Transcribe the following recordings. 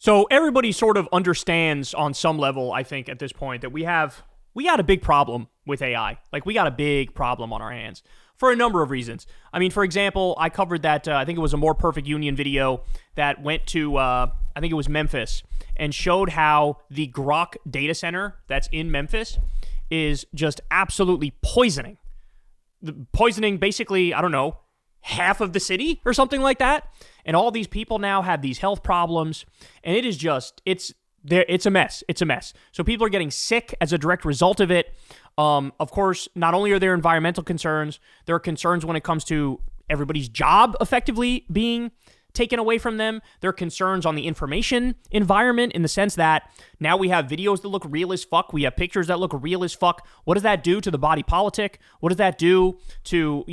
So everybody sort of understands on some level, I think, at this point that we got a big problem with AI. Like, we got a big problem on our hands for a number of reasons. I mean, for example, I covered that, I think it was a More Perfect Union video that went to, I think it was Memphis, and showed how the Grok data center that's in Memphis is just absolutely poisoning. Poisoning basically, I don't know, half of the city or something like that. And all these people now have these health problems, and it is just, it's a mess. It's a mess. So people are getting sick as a direct result of it. Of course, not only are there environmental concerns, there are concerns when it comes to everybody's job effectively being taken away from them. There are concerns on the information environment in the sense that now we have videos that look real as fuck. We have pictures that look real as fuck. What does that do to the body politic? What does that do to,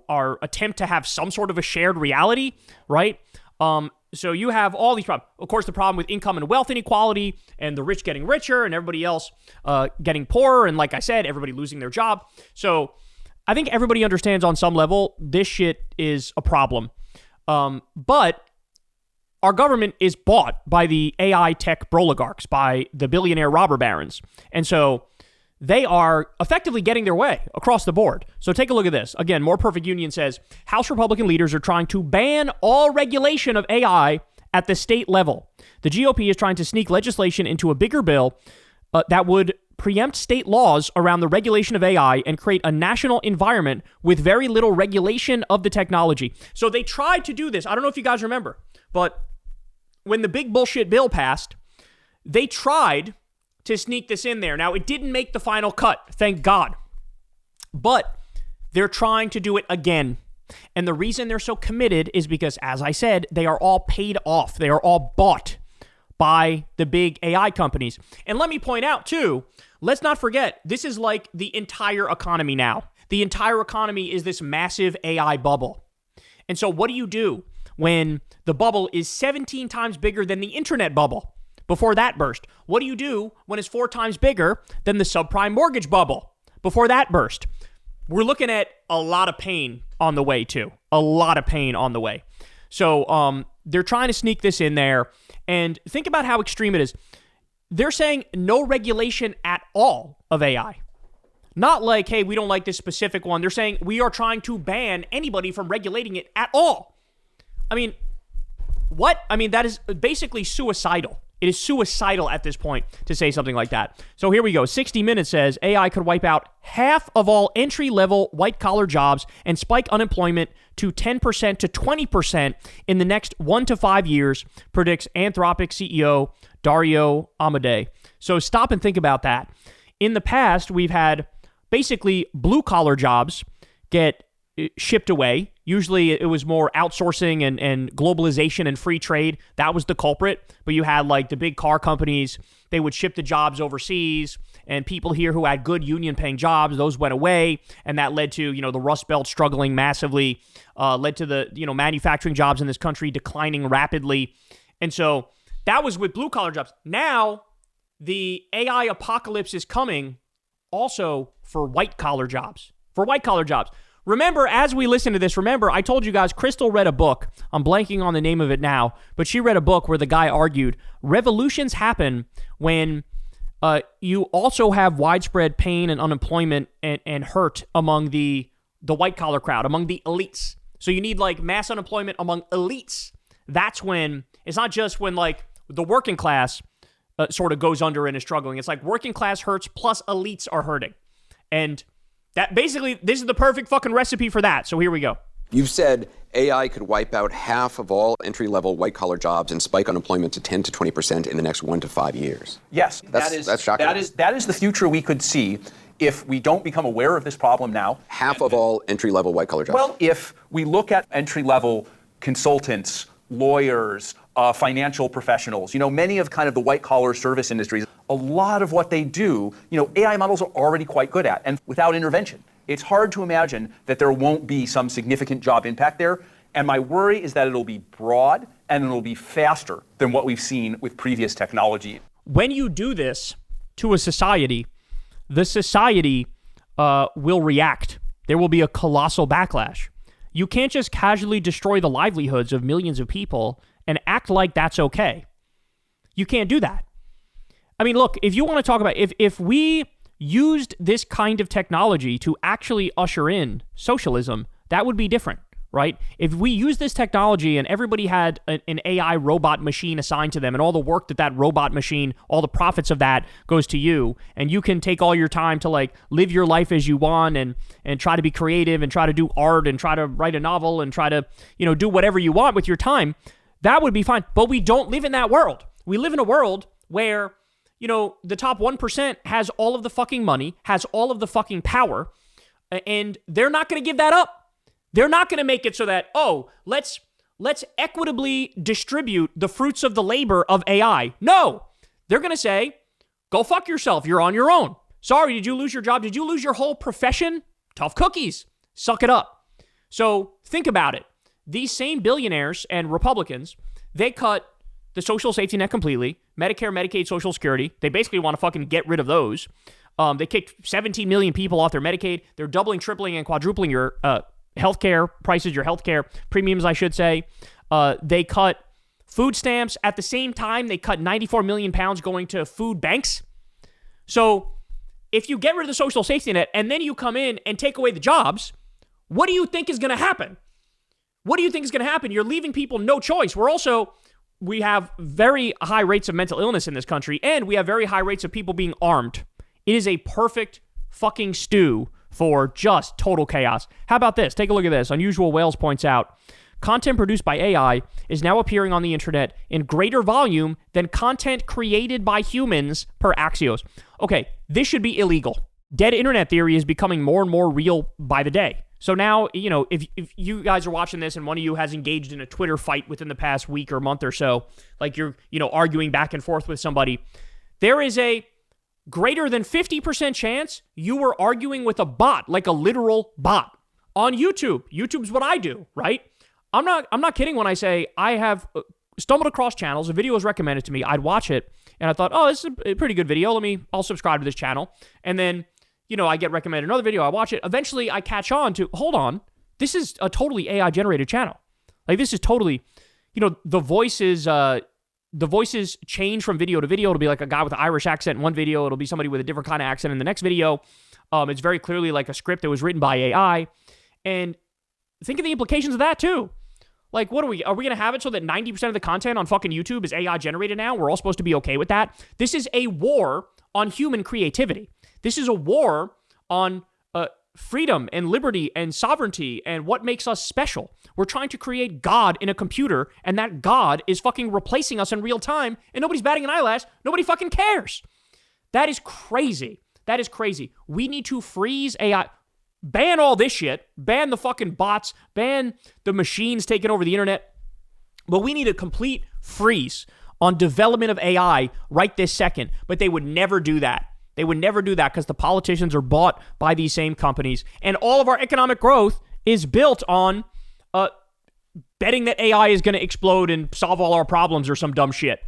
our attempt to have some sort of a shared reality, right? So you have all these problems. Of course, the problem with income and wealth inequality and the rich getting richer and everybody else getting poorer. And like I said, everybody losing their job. So I think everybody understands on some level this shit is a problem. But our government is bought by the AI tech broligarchs, by the billionaire robber barons. And so they are effectively getting their way across the board. So take a look at this. Again, More Perfect Union says, House Republican leaders are trying to ban all regulation of AI at the state level. The GOP is trying to sneak legislation into a bigger bill that would preempt state laws around the regulation of AI and create a national environment with very little regulation of the technology. So they tried to do this. I don't know if you guys remember, but when the big bullshit bill passed, they tried to sneak this in there. Now, it didn't make the final cut, thank God. But they're trying to do it again. And the reason they're so committed is because, as I said, they are all paid off. They are all bought by the big AI companies. And let me point out, too, let's not forget, this is like the entire economy now. The entire economy is this massive AI bubble. And so what do you do when the bubble is 17 times bigger than the internet bubble before that burst? What do you do when it's 4 times bigger than the subprime mortgage bubble before that burst? We're looking at a lot of pain on the way, too. A lot of pain on the way. So they're trying to sneak this in there. And think about how extreme it is. They're saying no regulation at all of AI. Not like, hey, we don't like this specific one. They're saying we are trying to ban anybody from regulating it at all. I mean, what? I mean, that is basically suicidal. It is suicidal at this point to say something like that. So here we go. 60 Minutes says AI could wipe out half of all entry-level white-collar jobs and spike unemployment to 10% to 20% in the next 1 to 5 years, predicts Anthropic CEO Dario Amodei. So stop and think about that. In the past, we've had basically blue-collar jobs get shipped away. Usually it was more outsourcing and globalization and free trade. That was the culprit. But you had like the big car companies, they would ship the jobs overseas, and people here who had good union paying jobs, those went away. And that led to, the Rust Belt struggling massively, led to the, manufacturing jobs in this country declining rapidly. And so that was with blue collar jobs. Now the AI apocalypse is coming also for white collar jobs, Remember, as we listen to this, I told you guys, Crystal read a book. I'm blanking on the name of it now, but she read a book where the guy argued revolutions happen when you also have widespread pain and unemployment and hurt among the white-collar crowd, among the elites. So you need, like, mass unemployment among elites. That's when, it's not just when, like, the working class sort of goes under and is struggling. It's like working class hurts plus elites are hurting. And that basically, this is the perfect fucking recipe for that. So here we go. You've said AI could wipe out half of all entry-level white-collar jobs and spike unemployment to 10 to 20% in the next 1 to 5 years. Yes, that's shocking. That is the future we could see if we don't become aware of this problem now. Half of all entry-level white-collar jobs. Well, if we look at entry-level consultants, lawyers, financial professionals, many of kind of the white-collar service industries, a lot of what they do, AI models are already quite good at, and without intervention. It's hard to imagine that there won't be some significant job impact there. And my worry is that it'll be broad and it'll be faster than what we've seen with previous technology. When you do this to a society, the society will react. There will be a colossal backlash. You can't just casually destroy the livelihoods of millions of people and act like that's okay. You can't do that. I mean, look, if you want to talk about, if we used this kind of technology to actually usher in socialism, that would be different, right? If we use this technology and everybody had an AI robot machine assigned to them and all the work that robot machine, all the profits of that goes to you, and you can take all your time to like live your life as you want and try to be creative and try to do art and try to write a novel and try to, do whatever you want with your time, that would be fine. But we don't live in that world. We live in a world where the top 1% has all of the fucking money, has all of the fucking power, and they're not going to give that up. They're not going to make it so that, let's equitably distribute the fruits of the labor of AI. No, they're going to say, go fuck yourself. You're on your own. Sorry, did you lose your job? Did you lose your whole profession? Tough cookies. Suck it up. So think about it. These same billionaires and Republicans, they cut the social safety net completely, Medicare, Medicaid, Social Security. They basically want to fucking get rid of those. They kicked 17 million people off their Medicaid. They're doubling, tripling, and quadrupling your healthcare prices, your healthcare premiums, I should say. They cut food stamps. At the same time, they cut 94 million pounds going to food banks. So if you get rid of the social safety net and then you come in and take away the jobs, what do you think is going to happen? What do you think is going to happen? You're leaving people no choice. We have very high rates of mental illness in this country, and we have very high rates of people being armed. It is a perfect fucking stew for just total chaos. How about this? Take a look at this. Unusual Whales points out, content produced by AI is now appearing on the internet in greater volume than content created by humans per Axios. Okay, this should be illegal. Dead internet theory is becoming more and more real by the day. So now, if you guys are watching this and one of you has engaged in a Twitter fight within the past week or month or so, like you're, arguing back and forth with somebody, there is a greater than 50% chance you were arguing with a bot, like a literal bot. On YouTube, YouTube's what I do, right? I'm not kidding when I say I have stumbled across channels, a video was recommended to me, I'd watch it, and I thought, this is a pretty good video, I'll subscribe to this channel, and then I get recommended another video, I watch it. Eventually, I catch on to, hold on, this is a totally AI-generated channel. Like, this is totally, the voices change from video to video. It'll be like a guy with an Irish accent in one video. It'll be somebody with a different kind of accent in the next video. It's very clearly like a script that was written by AI. And think of the implications of that, too. Like, are we going to have it so that 90% of the content on fucking YouTube is AI-generated now? We're all supposed to be okay with that? This is a war on human creativity. This is a war on freedom and liberty and sovereignty and what makes us special. We're trying to create God in a computer, and that God is fucking replacing us in real time, and nobody's batting an eyelash. Nobody fucking cares. That is crazy. That is crazy. We need to freeze AI. Ban all this shit. Ban the fucking bots. Ban the machines taking over the internet. But we need a complete freeze on development of AI right this second. But they would never do that. They would never do that because the politicians are bought by these same companies. And all of our economic growth is built on betting that AI is going to explode and solve all our problems or some dumb shit.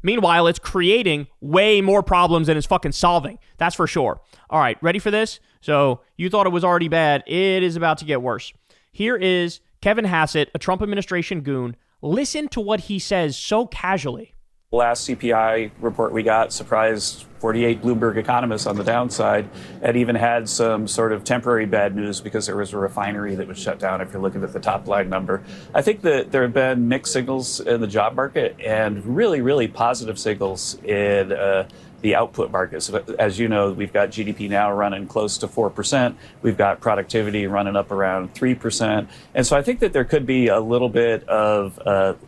Meanwhile, it's creating way more problems than it's fucking solving. That's for sure. All right, ready for this? So you thought it was already bad. It is about to get worse. Here is Kevin Hassett, a Trump administration goon. Listen to what he says so casually. The last CPI report we got surprised 48 Bloomberg economists on the downside, and even had some sort of temporary bad news because there was a refinery that was shut down, if you're looking at the top line number. I think that there have been mixed signals in the job market and really, really positive signals in the output markets. As you know, we've got GDP now running close to 4%. We've got productivity running up around 3%. And so I think that there could be a little bit of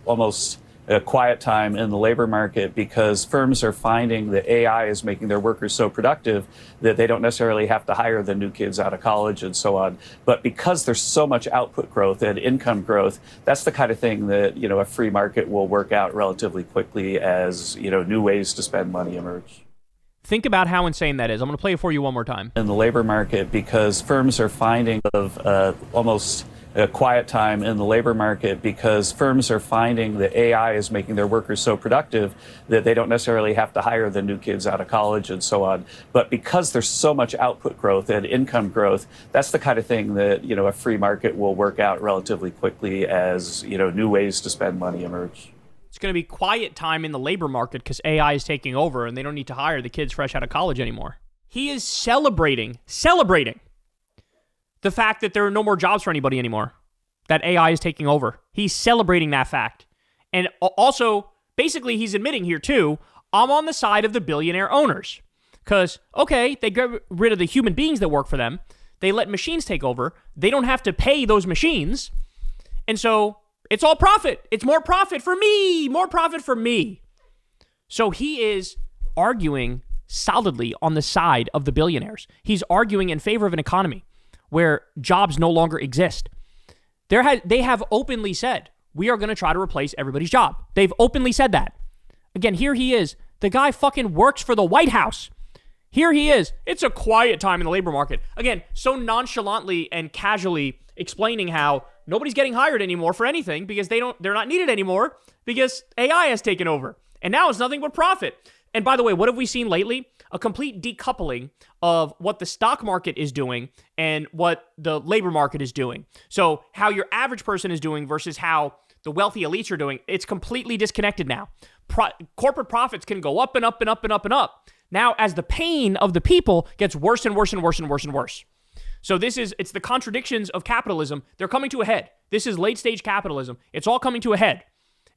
almost a quiet time in the labor market because firms are finding that AI is making their workers so productive that they don't necessarily have to hire the new kids out of college and so on. But because there's so much output growth and income growth, that's the kind of thing that, a free market will work out relatively quickly as, new ways to spend money emerge. Think about how insane that is. I'm going to play it for you one more time. In the labor market, because firms are finding almost a quiet time in the labor market because firms are finding that AI is making their workers so productive that they don't necessarily have to hire the new kids out of college and so on. But because there's so much output growth and income growth, that's the kind of thing that, a free market will work out relatively quickly as, new ways to spend money emerge. It's going to be quiet time in the labor market because AI is taking over and they don't need to hire the kids fresh out of college anymore. He is celebrating the fact that there are no more jobs for anybody anymore, that AI is taking over. He's celebrating that fact. And also, basically, he's admitting here, too, I'm on the side of the billionaire owners. Because, okay, they get rid of the human beings that work for them. They let machines take over. They don't have to pay those machines. And so it's all profit. It's more profit for me. More profit for me. So he is arguing solidly on the side of the billionaires. He's arguing in favor of an economy where jobs no longer exist. They have openly said, we are going to try to replace everybody's job. They've openly said that. Again, here he is. The guy fucking works for the White House. Here he is. It's a quiet time in the labor market. Again, so nonchalantly and casually explaining how nobody's getting hired anymore for anything because they're not needed anymore because AI has taken over. And now it's nothing but profit. And by the way, what have we seen lately? A complete decoupling of what the stock market is doing and what the labor market is doing. So how your average person is doing versus how the wealthy elites are doing, it's completely disconnected now. Corporate profits can go up and up and up and up and up. Now, as the pain of the people gets worse and worse and worse and worse and worse. So it's the contradictions of capitalism. They're coming to a head. This is late stage capitalism. It's all coming to a head.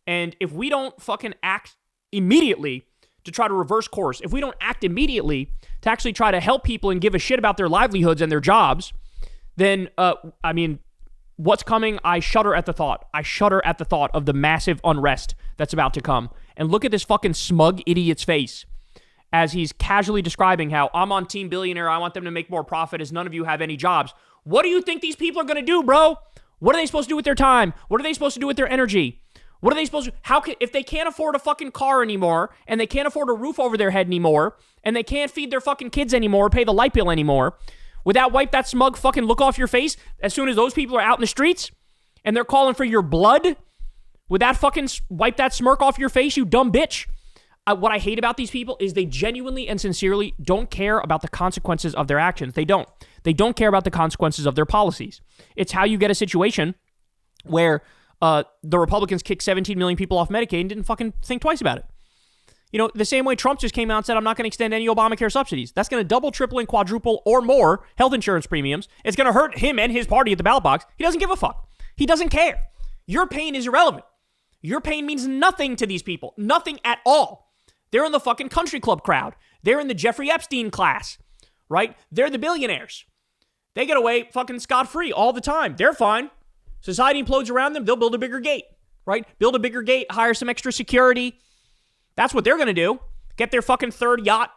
And if we don't fucking act immediately to try to reverse course, if we don't act immediately to actually try to help people and give a shit about their livelihoods and their jobs, then, what's coming? I shudder at the thought. I shudder at the thought of the massive unrest that's about to come. And look at this fucking smug idiot's face as he's casually describing how I'm on Team Billionaire. I want them to make more profit as none of you have any jobs. What do you think these people are going to do, bro? What are they supposed to do with their time? What are they supposed to do with their energy? What are they supposed to, if they can't afford a fucking car anymore, and they can't afford a roof over their head anymore, and they can't feed their fucking kids anymore, pay the light bill anymore, would that wipe that smug fucking look off your face as soon as those people are out in the streets and they're calling for your blood? Would that fucking wipe that smirk off your face, you dumb bitch? What I hate about these people is they genuinely and sincerely don't care about the consequences of their actions. They don't. They don't care about the consequences of their policies. It's how you get a situation where the Republicans kicked 17 million people off Medicaid and didn't fucking think twice about it. You know, the same way Trump just came out and said, I'm not going to extend any Obamacare subsidies. That's going to double, triple, and quadruple or more health insurance premiums. It's going to hurt him and his party at the ballot box. He doesn't give a fuck. He doesn't care. Your pain is irrelevant. Your pain means nothing to these people. Nothing at all. They're in the fucking country club crowd. They're in the Jeffrey Epstein class, right? They're the billionaires. They get away fucking scot-free all the time. They're fine. Society implodes around them. They'll build a bigger gate, right? Build a bigger gate, hire some extra security. That's what they're going to do. Get their fucking third yacht.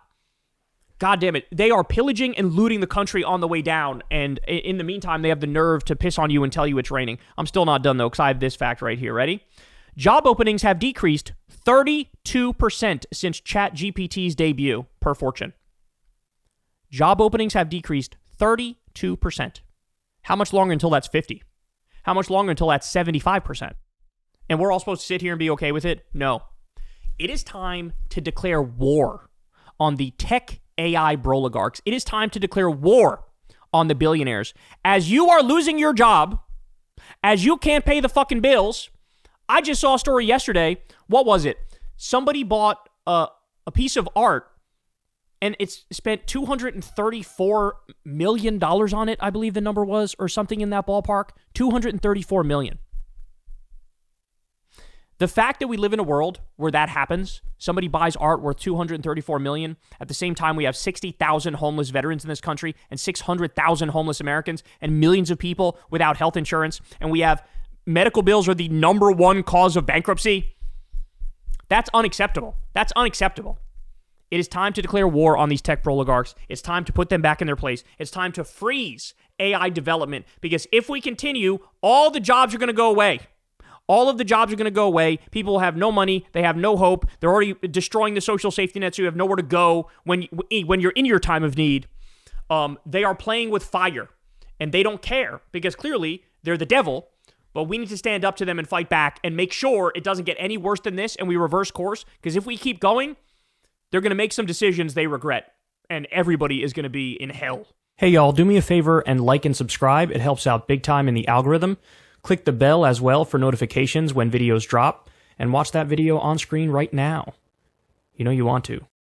God damn it. They are pillaging and looting the country on the way down. And in the meantime, they have the nerve to piss on you and tell you it's raining. I'm still not done, though, because I have this fact right here. Ready? Job openings have decreased 32% since ChatGPT's debut, per Fortune. Job openings have decreased 32%. How much longer until that's 50? How much longer until that's 75%? And we're all supposed to sit here and be okay with it? No. It is time to declare war on the tech AI broligarchs. It is time to declare war on the billionaires. As you are losing your job, as you can't pay the fucking bills. I just saw a story yesterday. What was it? Somebody bought a piece of art and it's spent $234 million on it, I believe the number was, or something in that ballpark. $234 million. The fact that we live in a world where that happens, somebody buys art worth $234 million, at the same time we have 60,000 homeless veterans in this country and 600,000 homeless Americans and millions of people without health insurance, and we have medical bills are the number one cause of bankruptcy. That's unacceptable. That's unacceptable. It is time to declare war on these tech oligarchs. It's time to put them back in their place. It's time to freeze AI development, because if we continue, all the jobs are going to go away. All of the jobs are going to go away. People will have no money. They have no hope. They're already destroying the social safety net, so you have nowhere to go when you're in your time of need. They are playing with fire, and they don't care, because clearly they're the devil. But we need to stand up to them and fight back and make sure it doesn't get any worse than this and we reverse course. Because if we keep going, they're going to make some decisions they regret. And everybody is going to be in hell. Hey, y'all, do me a favor and like and subscribe. It helps out big time in the algorithm. Click the bell as well for notifications when videos drop. and watch that video on screen right now. You know you want to.